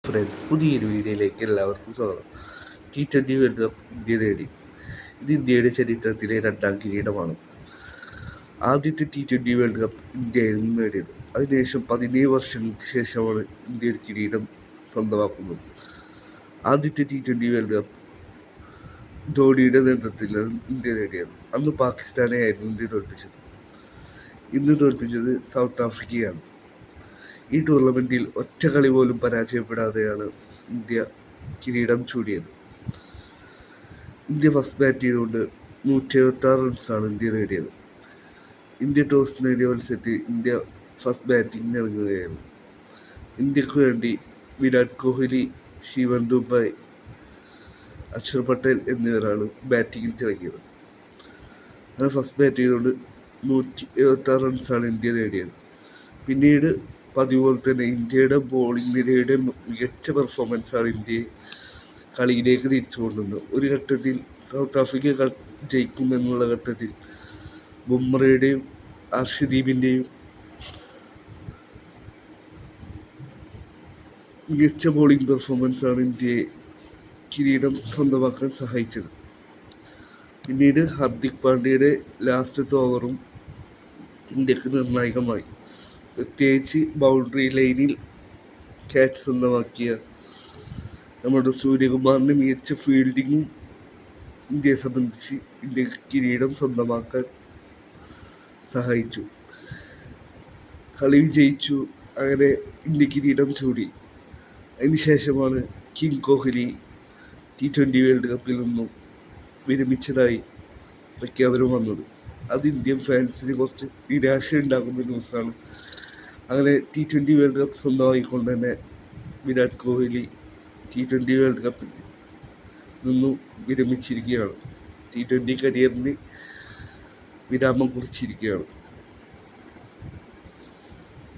Friends, പുതിയൊരു വീഡിയോയിലേക്ക് എല്ലാവർക്കും സ്വാഗതം. T20 വേൾഡ് കപ്പ് ഇന്ത്യ നേടി. ഇത് ഇന്ത്യയുടെ ചരിത്രത്തിലെ രണ്ടാം കിരീടമാണ്. ആദ്യത്തെ T20 വേൾഡ് കപ്പ് ഇന്ത്യയായിരുന്നു നേടിയത്. അതിനുശേഷം 17 വർഷങ്ങൾക്ക് ശേഷമാണ് ഇന്ത്യ ഒരു കിരീടം സ്വന്തമാക്കുന്നത്. ആദ്യത്തെ T20 വേൾഡ് കപ്പ് ധോണിയുടെ നേതൃത്വത്തിലാണ് ഇന്ത്യ നേടിയത്. അന്ന് പാകിസ്ഥാനെയായിരുന്നു ഇന്ത്യ തോൽപ്പിച്ചത്. ഇന്ന് തോൽപ്പിച്ചത് സൗത്ത് ആഫ്രിക്കയാണ്. ഈ ടൂർണമെൻറ്റിൽ ഒറ്റ കളി പോലും പരാജയപ്പെടാതെയാണ് ഇന്ത്യ കിരീടം ചൂടിയത്. ഇന്ത്യ ഫസ്റ്റ് ബാറ്റ് ചെയ്തുകൊണ്ട് 176 റൺസാണ് ഇന്ത്യ നേടിയത്. ഇന്ത്യ ടോസ് നേടിയ മത്സരത്തിൽ ഇന്ത്യ ഫസ്റ്റ് ബാറ്റിംഗിന് ഇറങ്ങുകയായിരുന്നു. ഇന്ത്യക്ക് വേണ്ടി വിരാട് കോഹ്ലി, ശിവൻ ദുബെ, അക്ഷർ പട്ടേൽ എന്നിവരാണ് ബാറ്റിങ്ങിൽ തിളങ്ങിയത്. അങ്ങനെ ഫസ്റ്റ് ബാറ്റ് ചെയ്തുകൊണ്ട് 176 റൺസാണ് ഇന്ത്യ നേടിയത്. പിന്നീട് പതിപോലെ തന്നെ ഇന്ത്യയുടെ ബോളിംഗ് നിരയുടെ മികച്ച പെർഫോമൻസാണ് ഇന്ത്യയെ കളിയിലേക്ക് തിരിച്ചു കൊണ്ടുവന്നത്. ഒരു ഘട്ടത്തിൽ സൗത്ത് ആഫ്രിക്ക ജയിക്കുമെന്നുള്ള ഘട്ടത്തിൽ ബുംറയുടെയും അർഷദീപിൻ്റെയും മികച്ച ബോളിംഗ് പെർഫോമൻസാണ് ഇന്ത്യയെ കിരീടം സ്വന്തമാക്കാൻ സഹായിച്ചത്. പിന്നീട് ഹാർദിക് പാണ്ഡ്യയുടെ ലാസ്റ്റത്തെ ഓവറും ഇന്ത്യക്ക് നിർണായകമായി. പ്രത്യേകിച്ച് ബൗണ്ടറി ലൈനിൽ ക്യാച്ച് സ്വന്തമാക്കിയ നമ്മുടെ സൂര്യകുമാറിൻ്റെ മികച്ച ഫീൽഡിങ്ങും ഇന്ത്യയെ സംബന്ധിച്ച് ഇന്ത്യക്ക് കിരീടം സ്വന്തമാക്കാൻ സഹായിച്ചു. കളി വിജയിച്ചു. അങ്ങനെ ഇന്ത്യ കിരീടം ചൂടി. അതിനുശേഷമാണ് കിങ് കോഹ്ലി T20 വേൾഡ് കപ്പിൽ നിന്നും വിരമിച്ചതായി പ്രഖ്യാപനം വന്നത്. അത് ഇന്ത്യൻ ഫാൻസിന് കുറച്ച് നിരാശയുണ്ടാക്കുന്ന ന്യൂസാണ്. അങ്ങനെ T20 വേൾഡ് കപ്പ് സ്വന്തമായിക്കൊണ്ട് തന്നെ വിരാട് കോഹ്ലി T20 വേൾഡ് കപ്പിൽ നിന്നും വിരമിച്ചിരിക്കുകയാണ്. T20 കരിയറിന് വിരാമം കുറിച്ചിരിക്കുകയാണ്.